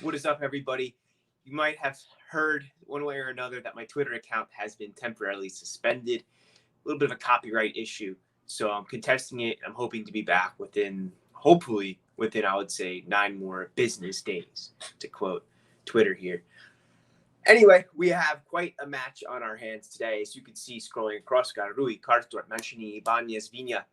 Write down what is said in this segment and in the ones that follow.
What is up, everybody? You might have heard one way or another that my Twitter account has been temporarily suspended. A little bit of a copyright issue. So I'm contesting it. I'm hoping to be back hopefully within, I would say, 9 more business days, to quote Twitter here. Anyway, we have quite a match on our hands today. As you can see, scrolling across, got Rui, Karsdorp, Mancini, Ibanez, Vigna.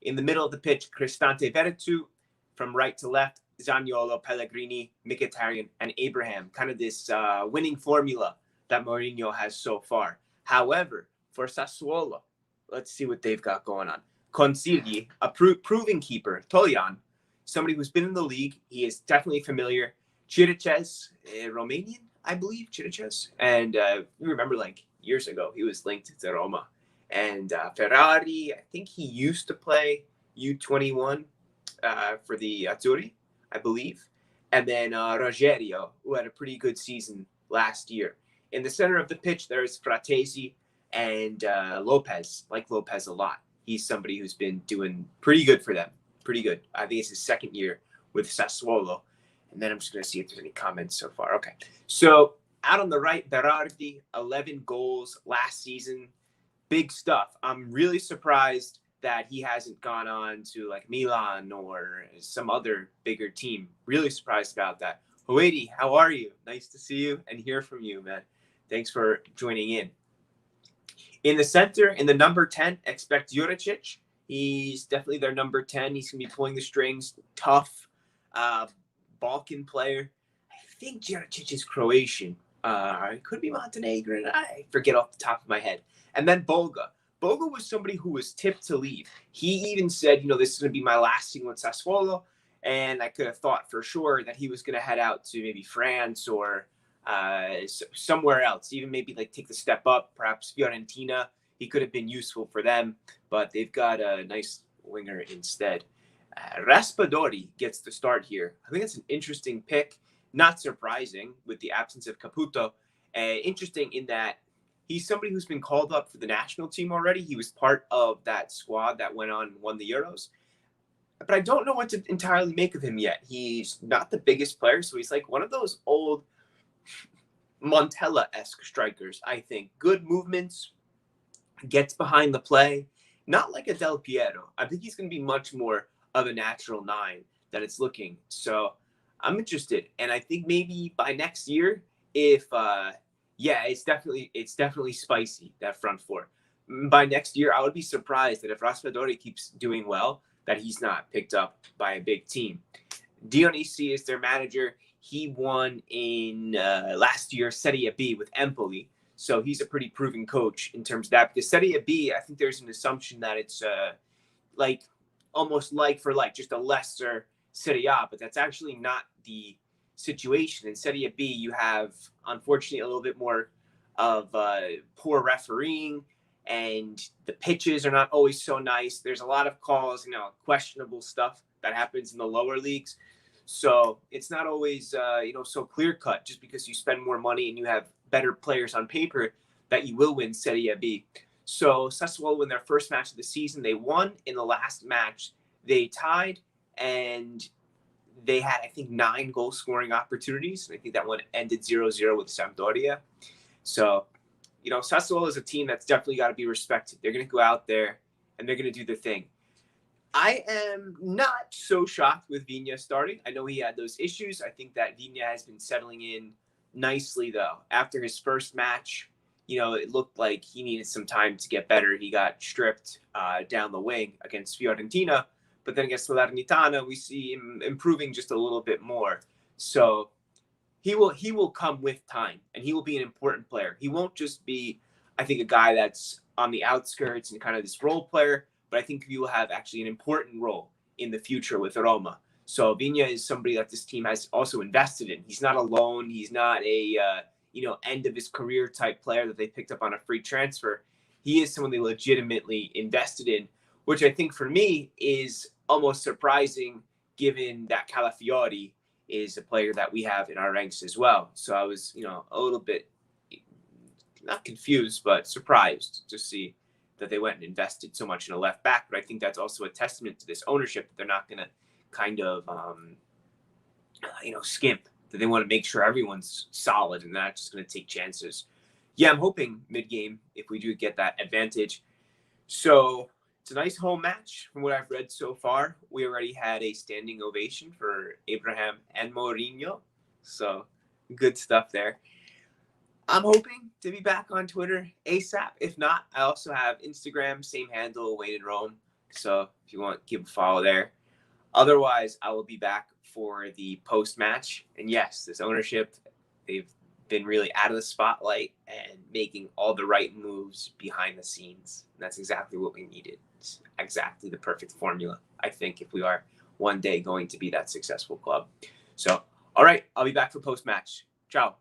In the middle of the pitch, Cristante Veretout. From right to left, Zaniolo, Pellegrini, Mkhitaryan, and Abraham. Kind of this winning formula that Mourinho has so far. However, for Sassuolo, let's see what they've got going on. Consigli, a proven keeper. Toljan, somebody who's been in the league. He is definitely familiar. Chiriches, Romanian, I believe, Chiriches. And you remember, like, years ago, he was linked to Roma. And Ferrari, I think he used to play U21 for the Azzurri, I believe. And then Rogerio, who had a pretty good season last year. In the center of the pitch, there's Fratesi and Lopez. Like Lopez a lot. He's somebody who's been doing pretty good for them. Pretty good. I think it's his second year with Sassuolo. And then I'm just going to see if there's any comments so far. Okay. So out on the right, Berardi, 11 goals last season. Big stuff. I'm really surprised that he hasn't gone on to like Milan or some other bigger team. Really surprised about that. Hoedi, how are you? Nice to see you and hear from you, man. Thanks for joining in. In the center, in the number 10, expect Juricic. He's definitely their number 10. He's going to be pulling the strings. Tough Balkan player. I think Juricic is Croatian. It could be Montenegrin. I forget off the top of my head. And then Boga. Boga was somebody who was tipped to leave. He even said, this is going to be my last season with Sassuolo. And I could have thought for sure that he was going to head out to maybe France or somewhere else, even maybe like take the step up, perhaps Fiorentina. He could have been useful for them, but they've got a nice winger instead. Raspadori gets the start here. I think it's an interesting pick. Not surprising with the absence of Caputo. Interesting in that he's somebody who's been called up for the national team already. He was part of that squad that went on and won the Euros. But I don't know what to entirely make of him yet. He's not the biggest player, so he's like one of those old Montella-esque strikers, I think. Good movements, gets behind the play. Not like a Del Piero. I think he's going to be much more of a natural 9 than it's looking. So I'm interested. And I think maybe by next year, if it's definitely spicy, that front four. By next year, I would be surprised that if Raspadori keeps doing well, that he's not picked up by a big team. Dionisi is their manager. He won in last year Serie B with Empoli. So he's a pretty proven coach in terms of that. Because Serie B, I think there's an assumption that it's like almost like for like, just a lesser Serie A. But that's actually not the situation. In Serie B, you have, unfortunately, a little bit more of poor refereeing, and the pitches are not always so nice. There's a lot of calls, questionable stuff that happens in the lower leagues. So it's not always, so clear cut just because you spend more money and you have better players on paper that you will win Serie B. So Sassuolo win their first match of the season. They won. In the last match, they tied, and they had, I think, 9 goal-scoring opportunities. I think that one ended 0-0 with Sampdoria. So, Sassuolo is a team that's definitely got to be respected. They're going to go out there, and they're going to do their thing. I am not so shocked with Vigna starting. I know he had those issues. I think that Vigna has been settling in nicely, though. After his first match, it looked like he needed some time to get better. He got stripped down the wing against Fiorentina. But then against Salernitana, we see him improving just a little bit more. So he will come with time, and he will be an important player. He won't just be, I think, a guy that's on the outskirts and kind of this role player, but I think he will have actually an important role in the future with Roma. So Vigna is somebody that this team has also invested in. He's not alone. He's not a end of his career type player that they picked up on a free transfer. He is someone they legitimately invested in, which I think for me is almost surprising given that Calafiori is a player that we have in our ranks as well. So I was, a little bit not confused, but surprised to see that they went and invested so much in a left back. But I think that's also a testament to this ownership that they're not going to kind of, skimp that they want to make sure everyone's solid and not just going to take chances. Yeah, I'm hoping mid-game if we do get that advantage. So it's a nice home match from what I've read so far. We already had a standing ovation for Abraham and Mourinho. So good stuff there. I'm hoping to be back on Twitter ASAP. If not, I also have Instagram, same handle, Wayne in Rome. So if you want, give a follow there. Otherwise, I will be back for the post-match. And yes, this ownership, they've been really out of the spotlight and making all the right moves behind the scenes. And that's exactly what we needed. It's exactly the perfect formula, I think, if we are one day going to be that successful club. So, all right, I'll be back for post-match. Ciao.